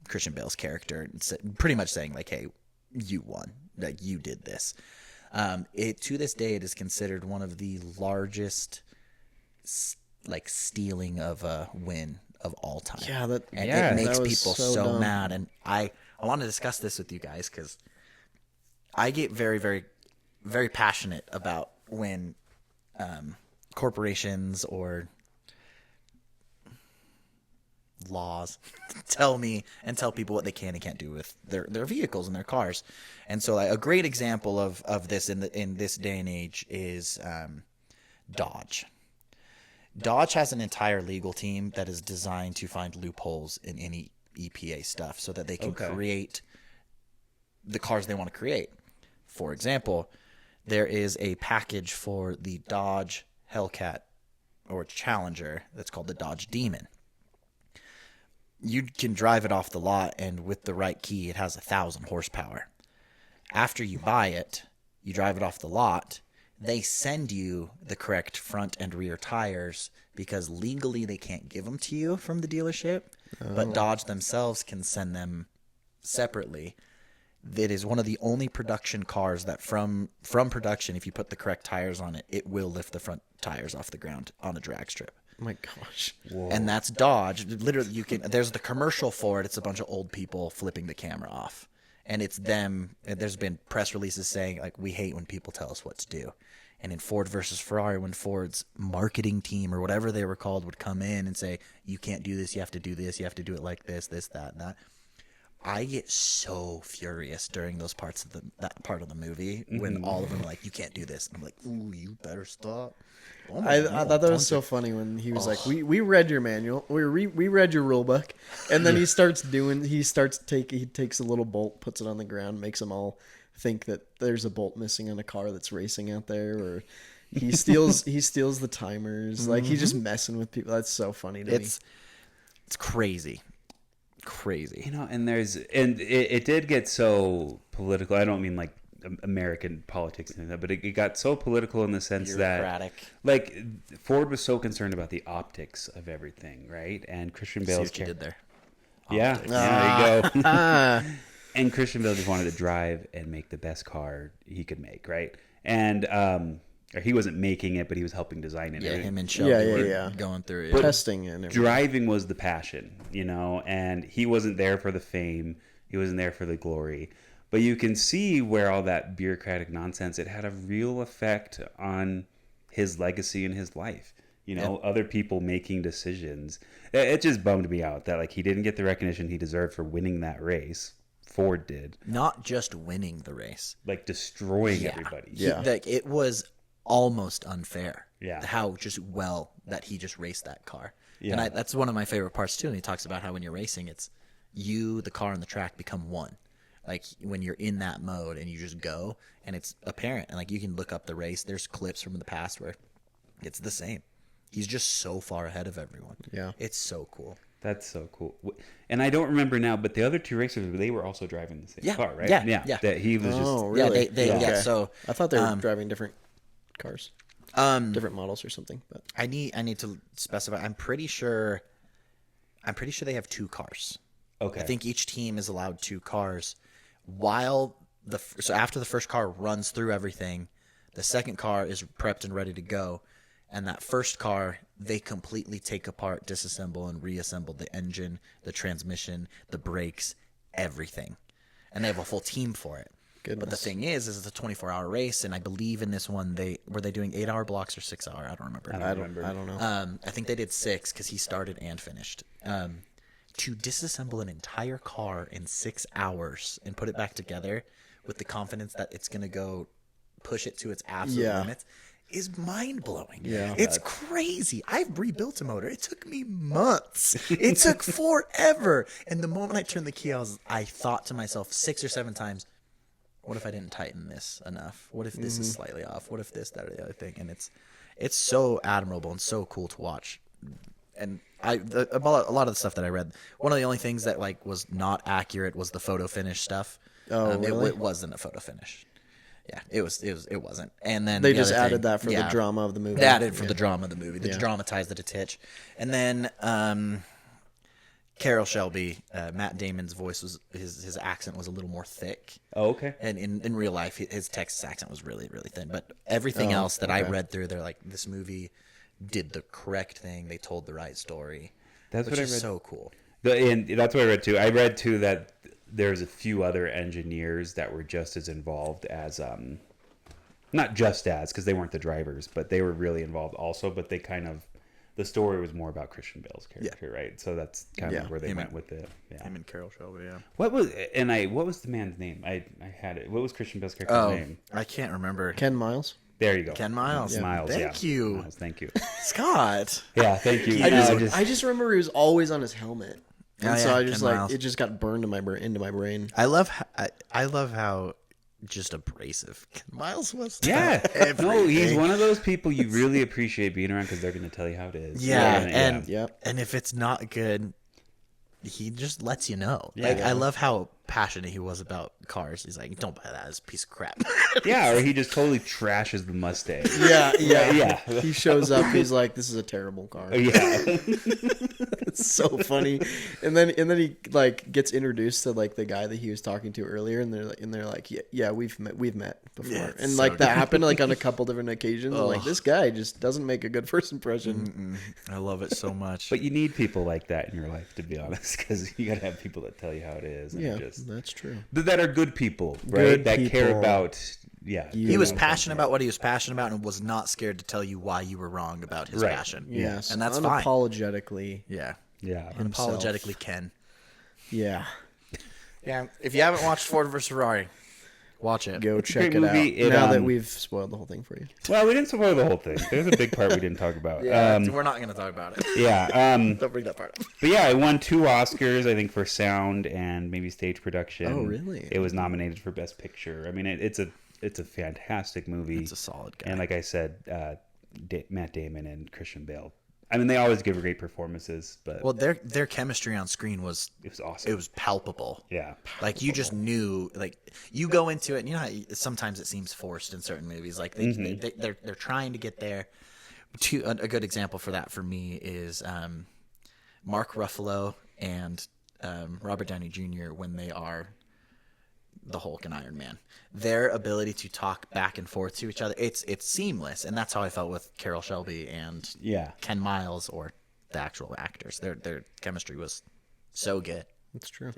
Christian Bale's character and pretty much saying like, hey, you won, like you did this. It to this day it is considered one of the largest like stealing of a win of all time. Yeah, that And Yeah, it makes that was people so so dumb. mad. And I want to discuss this with you guys because I get very, very, very passionate about when corporations or laws tell me and tell people what they can and can't do with their vehicles and their cars. And so like, a great example of this in this day and age is Dodge. Dodge has an entire legal team that is designed to find loopholes in any EPA stuff so that they can create the cars they want to create. For example, there is a package for the Dodge Hellcat or Challenger that's called the Dodge Demon. You can drive it off the lot, and with the right key, it has 1,000 horsepower. After you buy it, you drive it off the lot, they send you the correct front and rear tires because legally they can't give them to you from the dealership, but Dodge themselves can send them separately. It is one of the only production cars that from production, if you put the correct tires on it, it will lift the front tires off the ground on a drag strip. Oh my gosh. And that's Dodge. Literally, you can. There's the commercial for it. It's a bunch of old people flipping the camera off, and it's them. There's been press releases saying like, we hate when people tell us what to do. And in Ford versus Ferrari, when Ford's marketing team or whatever they were called would come in and say, you can't do this, you have to do this, you have to do it like this, that, and that. I get so furious during those parts of that part of the movie when all of them are like, you can't do this. And I'm like, ooh, you better stop. Oh my I God, thought that was so don't funny when he was like, we read your manual, we read your rule book, and then he takes a little bolt, puts it on the ground, makes them all think that there's a bolt missing in a car that's racing out there, or he steals the timers, like he's just messing with people. That's so funny to me. It's crazy. You know, and it did get so political. I don't mean like American politics and that, but it got so political in the sense that Bureaucratic. like Ford was so concerned about the optics of everything, right? And Christian See Bale's what you did there. yeah, there you go. Ah, And Christian Bale just wanted to drive and make the best car he could make, right? And or he wasn't making it, but he was helping design it. Yeah, right? him and Shelby Yeah, were yeah. going through it. Testing and everything. Driving was the passion, and he wasn't there for the fame. He wasn't there for the glory. But you can see where all that bureaucratic nonsense, it had a real effect on his legacy and his life. Other people making decisions. It just bummed me out that he didn't get the recognition he deserved for winning that race. Ford did. Not just winning the race. Destroying everybody. Yeah. It was almost unfair. Yeah. How just well that he just raced that car. Yeah. And that's one of my favorite parts too. And he talks about how when you're racing, it's you, the car, and the track become one. When you're in that mode and you just go, and it's apparent. And you can look up the race. There's clips from the past where it's the same. He's just so far ahead of everyone. Yeah. It's so cool. That's so cool. And I don't remember now, but the other two racers, they were also driving the same car, right? Yeah. That he was Oh, just. really? Yeah, so I thought they were driving different cars, different models or something. But I need to specify. I'm pretty sure they have 2 cars. Okay. I think each team is allowed 2 cars. So after the first car runs through everything, the second car is prepped and ready to go, and that first car they completely take apart, disassemble, and reassemble the engine, the transmission, the brakes, everything, and they have a full team for it. Goodness. But the thing is it's a 24-hour race, and I believe in this one were they doing 8-hour blocks or 6-hour? I don't remember. I don't know. I think they did 6 because he started and finished. To disassemble an entire car in 6 hours and put it back together with the confidence that it's going to go push it to its absolute limits is mind-blowing. Yeah. It's crazy. I've rebuilt a motor. It took me months. It took forever. And the moment I turned the key, I thought to myself 6 or 7 times, what if I didn't tighten this enough? What if this is slightly off? What if this, that, or the other thing? And it's so admirable and so cool to watch. And a lot of the stuff that I read, one of the only things that was not accurate was the photo finish stuff. Oh, really? It wasn't a photo finish. Yeah, it wasn't. And then They the just other added thing- that for the drama of the movie. They added for the drama of the movie. They Yeah. dramatized it a titch. And then Carol Shelby, Matt Damon's voice was his accent was a little more thick. Oh, okay. And in real life, his Texas accent was really, really thin. But everything else that I read through, they're like, this movie did the correct thing. They told the right story. That's which what I is read. so cool. And that's what I read too. I read too that there's a few other engineers that were just as involved as, not just as, because they weren't the drivers, but they were really involved also. But the story was more about Christian Bale's character, right? So that's kind of where they went with it. Yeah. Him and Carol Shelby, yeah. What was the man's name? I had it. What was Christian Bale's character's name? I can't remember. Ken Miles. There you go. Ken Miles. Miles. Thank you. Miles, thank you. Scott. Yeah, thank you. I just remember he was always on his helmet, and Oh, so yeah, I just Ken Miles. it just got burned into my brain. I love how just abrasive Ken Miles was. Yeah. Everything. No, he's one of those people you really appreciate being around because they're going to tell you how it is. Yeah, And Yep. and if it's not good, he just lets you know. Yeah. I love how passionate he was about cars. He's like, don't buy that. It's a piece of crap. yeah, or he just totally trashes the Mustang. Yeah. He shows up. He's like, "This is a terrible car." Yeah. It's so funny. And then he gets introduced to the guy that he was talking to earlier, and they're like, yeah, we've met before, Yeah, it's and so that happened on a couple different occasions. I'm like, this guy just doesn't make a good first impression. I love it so much. But you need people like that in your life, to be honest, because you got to have people that tell you how it is. And Yeah, just, that's true. that are good people, right? Good that care people. about, he was passionate about what he was passionate about and was not scared to tell you why you were wrong about his Right. passion. Yes, And that's fine. unapologetically. Yeah. Yeah. Himself. Unapologetically Ken. Yeah, Yeah. If you haven't watched Ford vs. Ferrari, watch it. go check great it movie. out. It, Now that we've spoiled the whole thing for you. Well, we didn't spoil the whole thing. There's a big part we didn't talk about. We're not going to talk about it. Yeah. Don't bring that part up. But yeah, it won 2 Oscars, I think, for sound and maybe stage production. Oh, really? It was nominated for Best Picture. I mean, it's a fantastic movie. It's a solid guy. And like I said, Matt Damon and Christian Bale. I mean, they always give great performances, but Well, their chemistry on screen was it was awesome. it was palpable. Yeah. Like you just knew, like you go into it, and you know how sometimes it seems forced in certain movies. Like they're trying to get there. A good example for that for me is Mark Ruffalo and Robert Downey Jr. when they are the Hulk and Iron Man. Their ability to talk back and forth to each other, it's seamless, and that's how I felt with Carol Shelby and Yeah. Ken Miles, or the actual actors. Their chemistry was so good, That's true.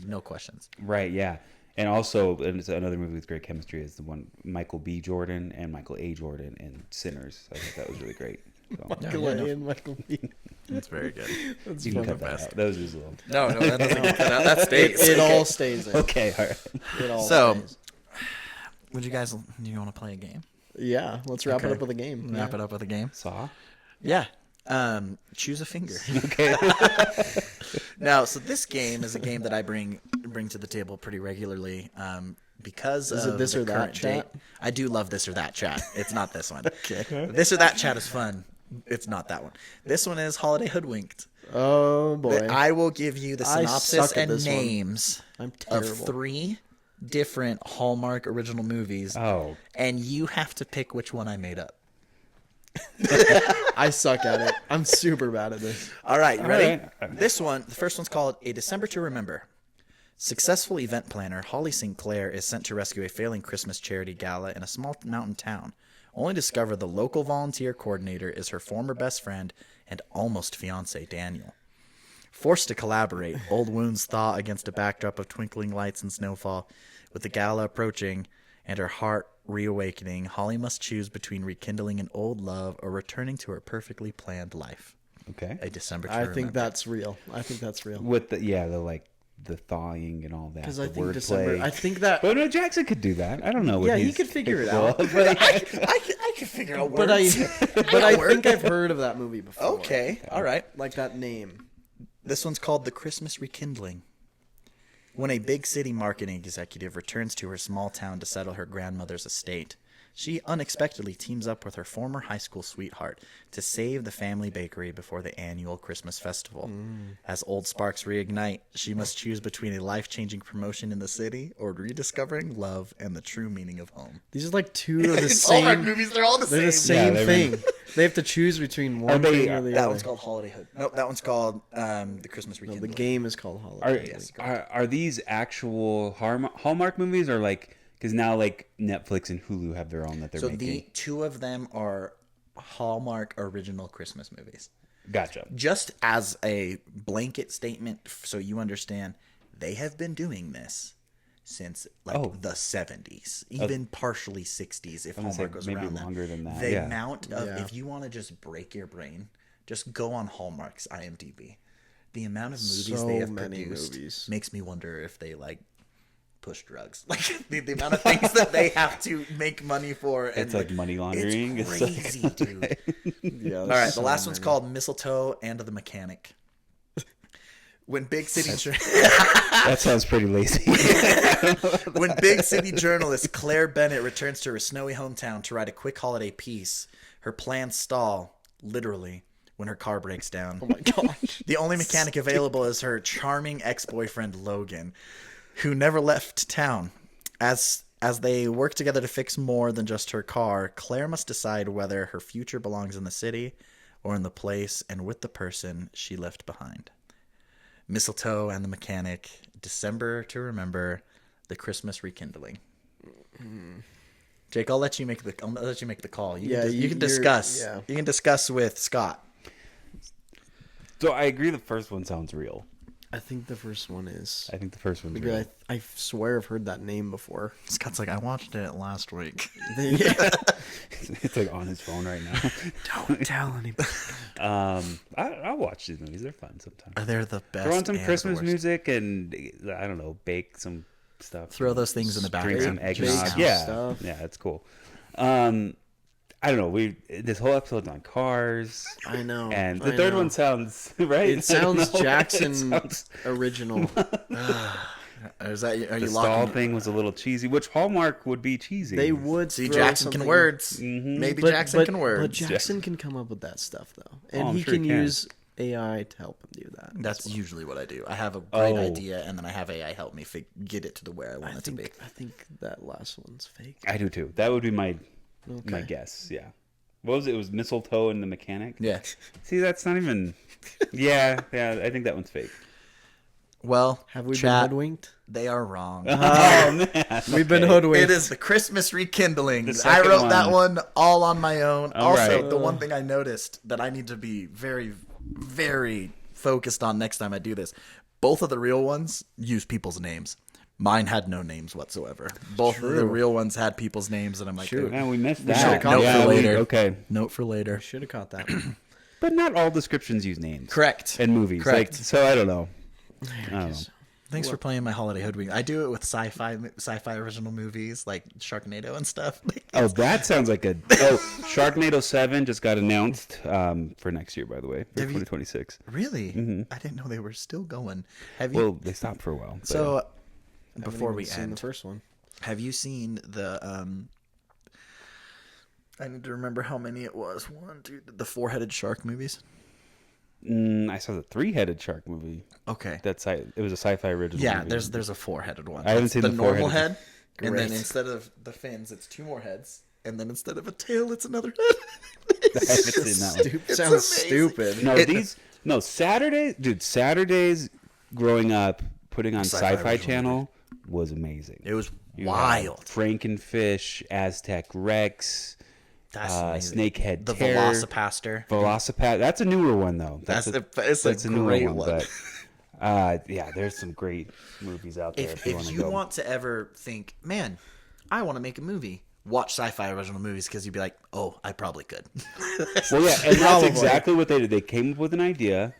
no questions. Right, yeah. And also, and it's another movie with great chemistry is the one Michael B. Jordan and Michael A. Jordan in Sinners. I think that was really great. So, Michael A. and Michael B. It's very good. That's you can funny. cut that out. That was just a little... No, that doesn't get cut out. That stays. It all stays in. Okay, all right. It all So- stays. Would you guys? Do you want to play a game? Yeah, let's wrap it Okay. up with a game. Wrap it up with a game. Saw? Yeah. Choose a finger. Okay. Now, so this game is a game that I bring to the table pretty regularly. Because Is it of this the or that current chat? date. I do love this or that chat. It's not this one. Okay. This or that chat is fun. It's not that one. This one is Holiday Hoodwinked. Oh boy. I will give you the I synopsis suck at and this one. names I'm of terrible. 3 different Hallmark original movies, Oh. and you have to pick which one I made up. I suck at it. I'm super bad at this. All right, you ready? right. This one, the first one's called A December to Remember. Successful event planner Holly Sinclair is sent to rescue a failing Christmas charity gala in a small mountain town, only to discover the local volunteer coordinator is her former best friend and almost fiance, Daniel. Forced to collaborate, old wounds thaw against a backdrop of twinkling lights and snowfall. With the gala approaching and her heart reawakening, Holly must choose between rekindling an old love or returning to her perfectly planned life. Okay. A December to I Remember. think that's real. I think that's real. With the thawing and all that. Because the I think wordplay. December. I think that. But no, Jackson could do that. I don't know. What Yeah, he he's could figure it capable out. of. But I can figure out but words. I think I've heard of that movie before. Okay, all right. Like that name. This one's called The Christmas Rekindling. When a big city marketing executive returns to her small town to settle her grandmother's estate, she unexpectedly teams up with her former high school sweetheart to save the family bakery before the annual Christmas festival. As old sparks reignite, she must choose between a life-changing promotion in the city or rediscovering love and the true meaning of home. These are like two of the Hallmark same. movies, they're all the They're same. the same Yeah, they're- thing. They have to choose between one they- thing or the That other. one's called Holiday Hood. Nope, that one's called The Christmas No, Rekindling. the game is called Holiday. Are these actual Hallmark movies or like because now like Netflix and Hulu have their own that they're So making? the 2 of them are Hallmark original Christmas movies. Gotcha. Just as a blanket statement, so you understand, they have been doing this since the 70s, even partially 60s. If gonna say Hallmark was maybe around longer than that, The yeah. amount of, Yeah. if you want to just break your brain, just go on Hallmark's IMDb. The amount of movies So they have many produced movies. makes me wonder if they push drugs. Like the amount of things that they have to make money for. And It's like money laundering. It's It's like- crazy, dude. Yeah. All right, the last one's called Mistletoe and the Mechanic. When big city That sounds pretty lazy. when big city journalist Claire Bennett returns to her snowy hometown to write a quick holiday piece, her plans stall, literally, when her car breaks down. Oh my gosh. The only mechanic available is her charming ex-boyfriend Logan, who never left town. As they work together to fix more than just her car, Claire must decide whether her future belongs in the city or in the place and with the person she left behind. Mistletoe and the Mechanic, December to Remember, The Christmas Rekindling. Jake, I'll let you make the call. You Yeah, can, you can you're- discuss. yeah. You can discuss with Scott. So I agree. The first one sounds real. I think the first one is. I think the first one's Because real. I swear I've heard that name before. Scott's like, I watched it last week. Yeah. It's like on his phone right now. Don't tell anybody. I'll watch these movies. They're fun sometimes. They're the best. Throw on some and the Christmas worst. music and I don't know, bake some stuff. Throw those things in the Drink background. some Just eggnog. sounds- Yeah, stuff. yeah, it's cool. I don't know. This whole episode's on cars, I know. and the I third know. one sounds right. It sounds I don't know. Jackson It sounds- original. Is that, are the you stall locking? thing was a little cheesy, which Hallmark would be cheesy. They would See, throw Jackson can something- words. Mm-hmm. Maybe Jackson can words. But Jackson can come up with that stuff though, and Oh, I'm he sure he can can. use AI to help him do that. That's usually what I do. I have a great Oh. idea, and then I have AI help me get it to the where I want I it to be. think that last one's fake. I do too. That would be my Okay. guess. Yeah. What was it? It was Mistletoe and the Mechanic. Yeah. See, that's not even. Yeah. I think that one's fake. Well, Have we chat, been hoodwinked? they are wrong. Oh man, We've been Okay. hoodwinked. It is the Christmas rekindling. The I second wrote that one. one all on my own. All Also, right. the one thing I noticed that I need to be very, very focused on next time I do this. Both of the real ones use people's names. Mine had no names whatsoever. Both of the True. real ones had people's names, and I'm like, Shoot. Man, we missed should've that. caught that. Later. Okay, note for later. Should have caught that. but not all descriptions use names. Correct. In movies, Correct. Like, so I don't know. I don't know. Thanks for playing my holiday hoodwink. I do it with sci-fi original movies like Sharknado and stuff. Oh, that sounds like a. Oh, Sharknado 7 just got announced for next year, by the way, for Have you- 2026. Really? I didn't know they were still going. Have you? Well, they stopped for a while. but- So Haven't before even we seen the end, first one. have you seen the? I need to remember how many it was. The four-headed shark movies. I saw the three-headed shark movie. Okay. It was a sci-fi original. Yeah, movie. there's a four-headed one. I haven't It's seen the the normal four-headed. head, and then Great. instead of the fins, it's two more heads, and then instead of a tail, it's another head. I haven't seen that one. It's Sounds amazing. stupid. No, Saturdays, dude. Saturdays growing up, putting on Sci-fi Sci-Fi original Channel was amazing. It was You had wild. Frankenfish, Aztec Rex, That's amazing. Snakehead The Terror, Velocipaster. Velocipat. That's a newer one though. It's a newer great one. But yeah, there's some great movies out there. If wanna you go. want to ever think, man, I want to make a movie, watch sci-fi original movies because you'd be like, oh, I probably could. Well, yeah, and that's Probably. exactly what they did. They came up with an idea,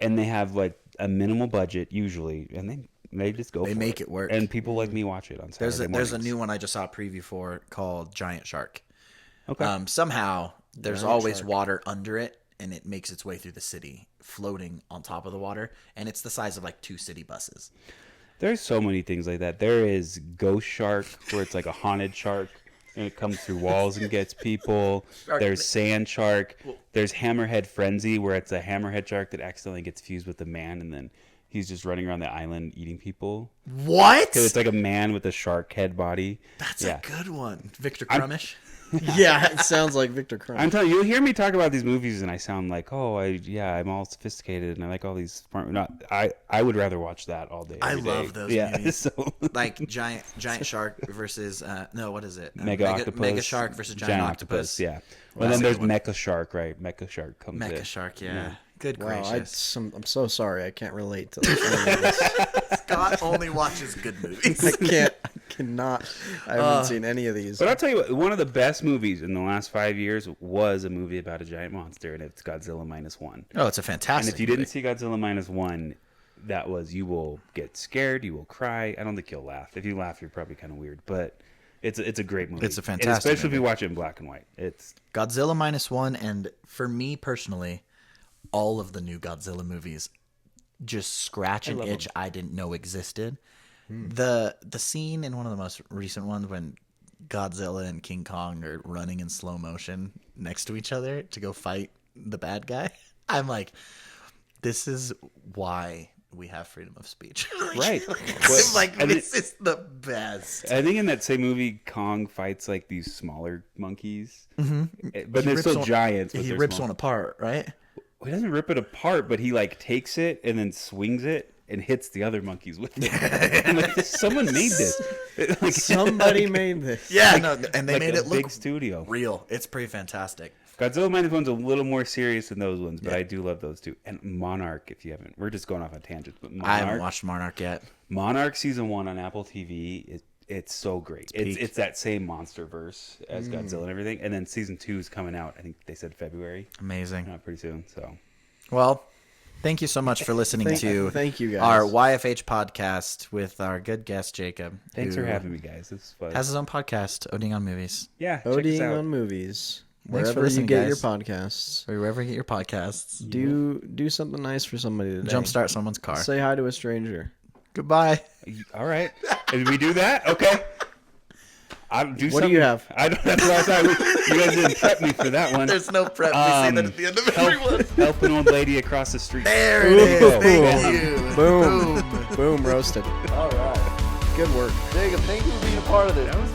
and they have like a minimal budget usually, and they just go. They for make it work. and people like me watch it on Saturday There's a mornings. new one I just saw a preview for called Giant Shark. Okay. Somehow there's Giant always shark. water under it, and it makes its way through the city, floating on top of the water, and it's the size of like 2 city buses. There's so many things like that. There is Ghost Shark, where it's like a haunted shark, and it comes through walls and gets people. There's Sand Shark. There's Hammerhead Frenzy, where it's a hammerhead shark that accidentally gets fused with a man, and then he's just running around the island eating people. What? 'Cause it's like a man with a shark head body. That's yeah. a good one. Victor Crummish. Yeah, it sounds like Victor Crumb. I'm telling you, you'll hear me talk about these movies, and I sound like, I'm all sophisticated, and I like all these smart. Not, I would rather watch that all day. I every love day. those yeah, movies. So Like giant shark versus what is it? Mega Octopus, Mega Shark versus giant octopus. Yeah. Well, Well, then that's a there's good one. Mecha Shark, right? Mecha Shark comes in. Mecha Shark, yeah. Good Wow, gracious. I'm so sorry. I can't relate to any of this. Scott only watches good movies. I can't. I cannot. I haven't seen any of these. But I'll tell you what, one of the best movies in the last 5 years was a movie about a giant monster, and it's Godzilla -1. Oh, it's a And fantastic if you didn't see Godzilla -1, that was, you will get scared, you will cry. I don't think you'll laugh. If you laugh, you're probably kind of weird, but it's a great movie. It's a And fantastic especially if movie. you watch it in black and white. It's Godzilla -1, and for me personally, all of the new Godzilla movies just scratch an love itch I didn't know existed. The scene in one of the most recent ones when Godzilla and King Kong are running in slow motion next to each other to go fight the bad guy. I'm like, this is why we have freedom of speech. right. I'm like, And this is the best. I think in that same movie, Kong fights like these smaller monkeys, but He they're rips still one- giants. But He they're rips small. one apart, right? He doesn't rip it apart, but he like takes it and then swings it and hits the other monkeys with it. I'm like, someone made this. Like, Somebody made this. Yeah, no, and they like made a it look big studio. real. It's pretty fantastic. Godzilla -1's a little more serious than those ones, but I do love those too. And Monarch, if you haven't, we're just going off on tangents, but I haven't Monarch, watched Monarch yet. Monarch season 1 on Apple TV, it's so great. peak. It's that same monster verse as Godzilla and everything. And then season 2 is coming out. I think they said February, Amazing. pretty soon. So Well, thank you so much for listening to thank you, guys. our YFH podcast with our good guest Jacob. thanks who for having me, guys. This is fun. Has his own podcast, OD'ing on Movies. Yeah, check us OD'ing out. on movies. Thanks for Wherever you listening, get your guys. podcasts. Or wherever you get your podcasts. Do something nice for somebody today. Jumpstart someone's car. Say hi to a stranger. Goodbye. All right. Did we do that? Okay. I'll do What do you have? I don't have last time. You guys didn't prep me for that one. There's no prep. We say that at the end of every one. Help an old lady across the street. There it is. Ooh. Thank you. Boom. Boom, roasted. All right. Good work. Jacob, thank you for being a part of this. That was